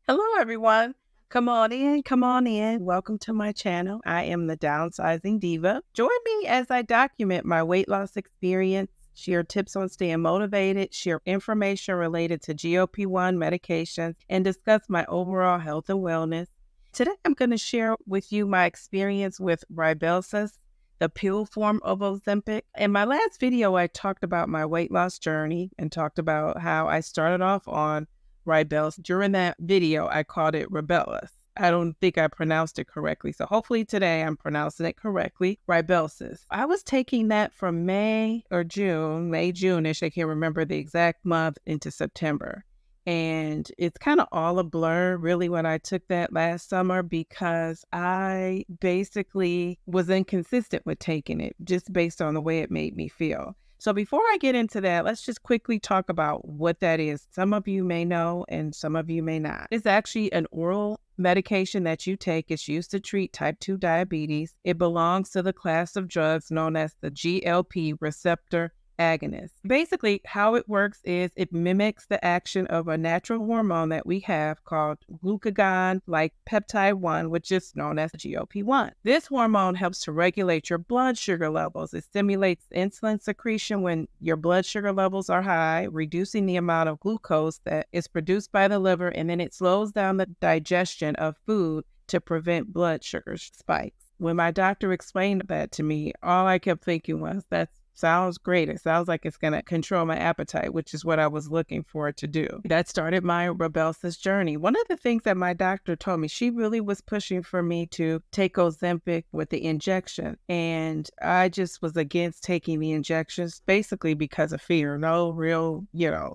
Hello, everyone. Come on in, come on in. Welcome to my channel. I am the Downsizing Diva. Join me as I document my weight loss experience, share tips on staying motivated, share information related to GLP-1 medications, and discuss my overall health and wellness. Today, I'm going to share with you my experience with Rybelsus, the pill form of Ozempic. In my last video, I talked about my weight loss journey and talked about how I started off on Rybelsus. During that video, I called it Rybelsus. I don't think I pronounced it correctly. So hopefully today I'm pronouncing it correctly. Rybelsus. I was taking that from May, June-ish. I can't remember the exact month, into September. And it's kind of all a blur, really, when I took that last summer, because I basically was inconsistent with taking it just based on the way it made me feel. So before I get into that, let's just quickly talk about what that is. Some of you may know and some of you may not. It's actually an oral medication that you take. It's used to treat type 2 diabetes. It belongs to the class of drugs known as the GLP receptor agonist. Basically, how it works is it mimics the action of a natural hormone that we have called glucagon, like peptide 1, which is known as GLP-1. This hormone helps to regulate your blood sugar levels. It stimulates insulin secretion when your blood sugar levels are high, reducing the amount of glucose that is produced by the liver, and then it slows down the digestion of food to prevent blood sugar spikes. When my doctor explained that to me, all I kept thinking was, that sounds great. It sounds like it's going to control my appetite, which is what I was looking for it to do. That started my Rybelsus journey. One of the things that my doctor told me, she really was pushing for me to take Ozempic with the injection. And I just was against taking the injections, basically because of fear. No real,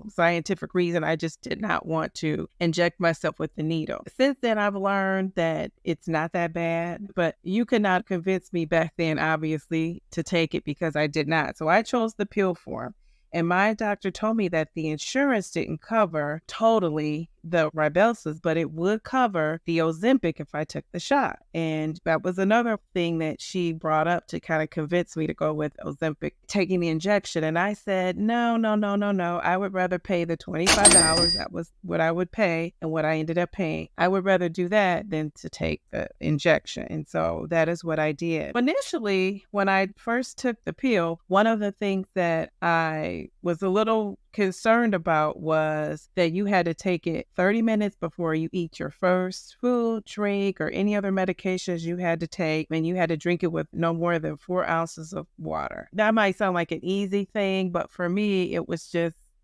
scientific reason. I just did not want to inject myself with the needle. Since then, I've learned that it's not that bad, but you could not convince me back then, obviously, to take it, because I did not. So I chose the pill form. And my doctor told me that the insurance didn't cover totally the Rybelsus, but it would cover the Ozempic if I took the shot. And that was another thing that she brought up to kind of convince me to go with Ozempic, taking the injection. And I said, no. I would rather pay the $25. That was what I would pay and what I ended up paying. I would rather do that than to take the injection. And so that is what I did. Initially, when I first took the pill, one of the things that I was a little concerned about was that you had to take it 30 minutes before you eat your first food, drink, or any other medications you had to take, and you had to drink it with no more than 4 ounces of water. That might sound like an easy thing, but for me,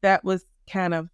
that was kind of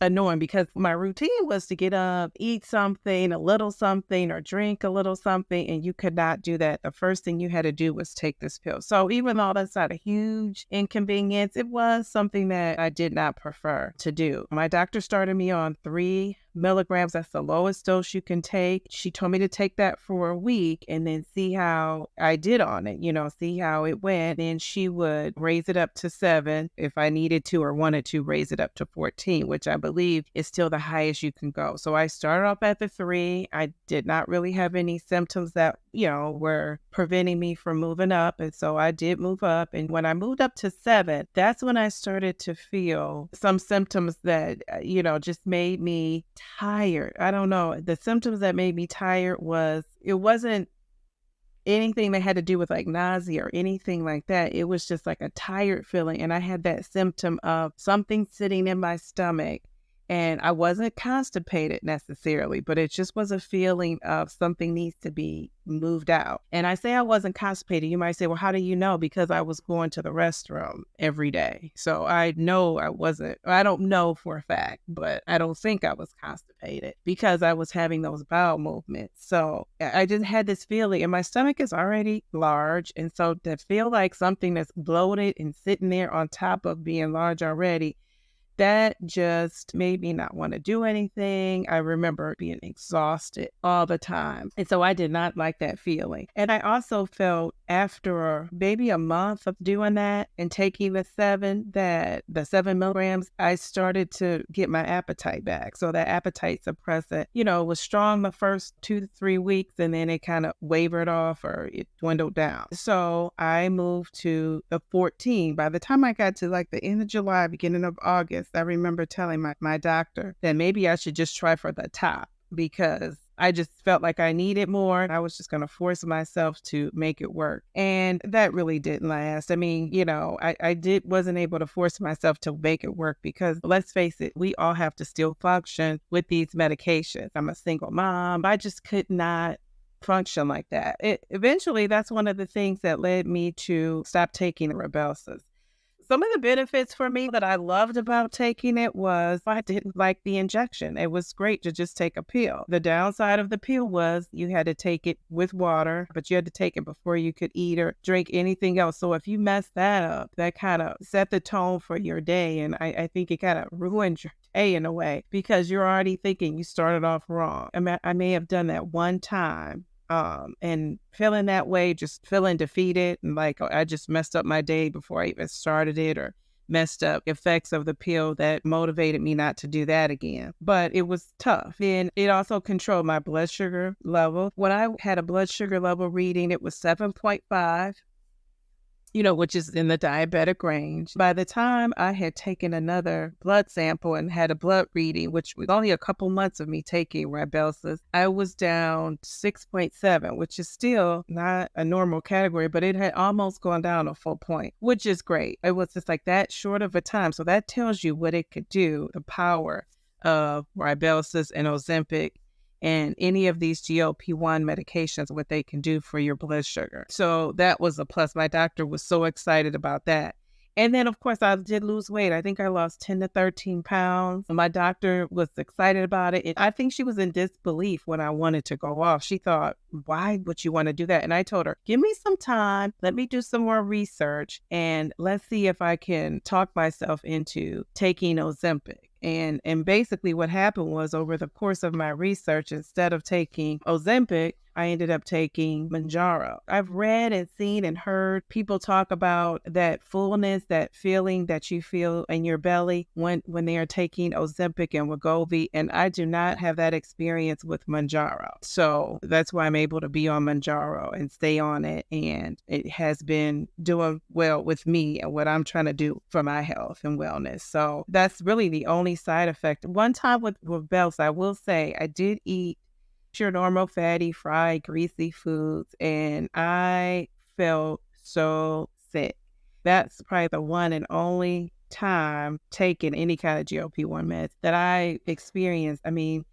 annoying, because my routine was to get up, eat something, a little something, or drink a little something, and you could not do that. The first thing you had to do was take this pill. So even though that's not a huge inconvenience, it was something that I did not prefer to do. My doctor started me on 3 milligrams. That's the lowest dose you can take. She told me to take that for a week and then see how I did on it, see how it went. And she would raise it up to 7 if I needed to or wanted to raise it up to 14, which I believe is still the highest you can go. So I started off at the 3. I did not really have any symptoms that, were preventing me from moving up. And so I did move up. And when I moved up to 7, that's when I started to feel some symptoms that, just made me tired. I don't know. The symptoms that made me tired it wasn't anything that had to do with like nausea or anything like that. It was just like a tired feeling. And I had that symptom of something sitting in my stomach. And I wasn't constipated necessarily, but it just was a feeling of something needs to be moved out. And I say I wasn't constipated. You might say, well, how do you know? Because I was going to the restroom every day. So I know I wasn't. I don't know for a fact, but I don't think I was constipated because I was having those bowel movements. So I just had this feeling, and my stomach is already large. And so to feel like something that's bloated and sitting there on top of being large already, that just made me not want to do anything. I remember being exhausted all the time. And so I did not like that feeling. And I also felt after maybe a month of doing that and taking the 7 milligrams, I started to get my appetite back. So that appetite suppressant, was strong the first 2 to 3 weeks, and then it kind of wavered off or it dwindled down. So I moved to the 14. By the time I got to like the end of July, beginning of August, I remember telling my doctor that maybe I should just try for the top because I just felt like I needed more. I was just going to force myself to make it work. And that really didn't last. I mean, I wasn't able to force myself to make it work because let's face it, we all have to still function with these medications. I'm a single mom. I just could not function like that. Eventually, that's one of the things that led me to stop taking Rybelsus. Some of the benefits for me that I loved about taking it was I didn't like the injection. It was great to just take a pill. The downside of the pill was you had to take it with water, but you had to take it before you could eat or drink anything else. So if you messed that up, that kind of set the tone for your day. And I think it kind of ruined your day in a way because you're already thinking you started off wrong. I may have done that one time. And feeling that way, just feeling defeated and like I just messed up my day before I even started it or messed up effects of the pill that motivated me not to do that again. But it was tough. And it also controlled my blood sugar level. When I had a blood sugar level reading, it was 7.5. Which is in the diabetic range. By the time I had taken another blood sample and had a blood reading, which was only a couple months of me taking Rybelsus, I was down 6.7, which is still not a normal category, but it had almost gone down a full point, which is great. It was just like that short of a time. So that tells you what it could do, the power of Rybelsus and Ozempic and any of these GLP-1 medications, what they can do for your blood sugar. So that was a plus. My doctor was so excited about that. And then, of course, I did lose weight. I think I lost 10 to 13 pounds. My doctor was excited about it. And I think she was in disbelief when I wanted to go off. She thought, why would you want to do that? And I told her, give me some time. Let me do some more research. And let's see if I can talk myself into taking Ozempic. And basically what happened was over the course of my research, instead of taking Ozempic, I ended up taking Mounjaro. I've read and seen and heard people talk about that fullness, that feeling that you feel in your belly when they are taking Ozempic and Wegovy, and I do not have that experience with Mounjaro. So that's why I'm able to be on Mounjaro and stay on it, and it has been doing well with me and what I'm trying to do for my health and wellness. So that's really the only side effect. One time with Rybelsus, I will say I did eat your normal fatty, fried, greasy foods, and I felt so sick. That's probably the one and only time taking any kind of GLP-1 meds that I experienced. I mean,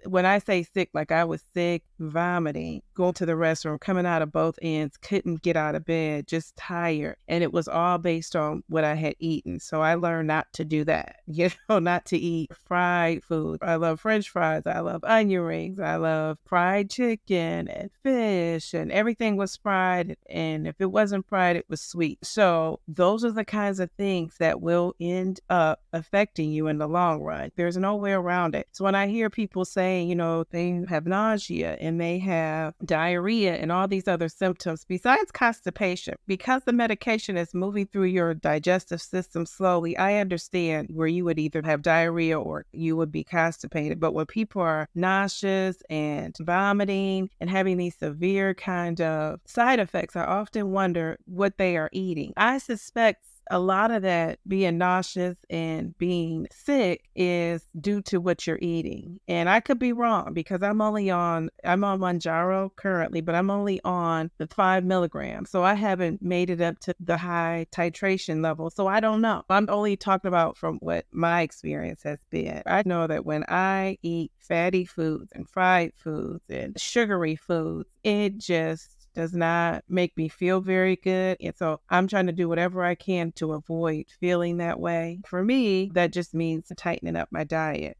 when I say sick, like I was sick, vomiting, going to the restroom, coming out of both ends, couldn't get out of bed, just tired. And it was all based on what I had eaten. So I learned not to do that, not to eat fried food. I love French fries. I love onion rings. I love fried chicken and fish, and everything was fried. And if it wasn't fried, it was sweet. So those are the kinds of things that will end up affecting you in the long run. There's no way around it. So when I hear people say, they have nausea and they have diarrhea and all these other symptoms, besides constipation, because the medication is moving through your digestive system slowly, I understand where you would either have diarrhea or you would be constipated. But when people are nauseous and vomiting and having these severe kind of side effects, I often wonder what they are eating. I suspect a lot of that being nauseous and being sick is due to what you're eating. And I could be wrong because I'm on Mounjaro currently, but I'm only on the 5 milligrams. So I haven't made it up to the high titration level. So I don't know. I'm only talking about from what my experience has been. I know that when I eat fatty foods and fried foods and sugary foods, it just does not make me feel very good. And so I'm trying to do whatever I can to avoid feeling that way. For me, that just means tightening up my diet.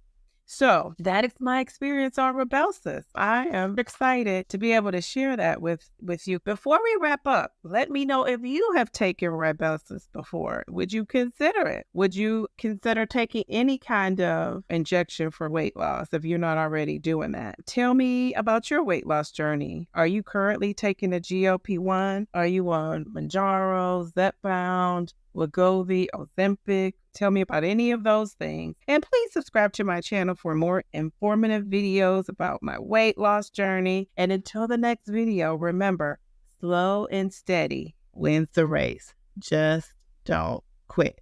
So that is my experience on Rybelsus. I am excited to be able to share that with you. Before we wrap up, let me know if you have taken Rybelsus before. Would you consider it? Would you consider taking any kind of injection for weight loss if you're not already doing that? Tell me about your weight loss journey. Are you currently taking a GLP-1? Are you on Mounjaro, Zepbound, Wegovy, Ozempic? Tell me about any of those things. And please subscribe to my channel for more informative videos about my weight loss journey. And until the next video, remember, slow and steady wins the race. Just don't quit.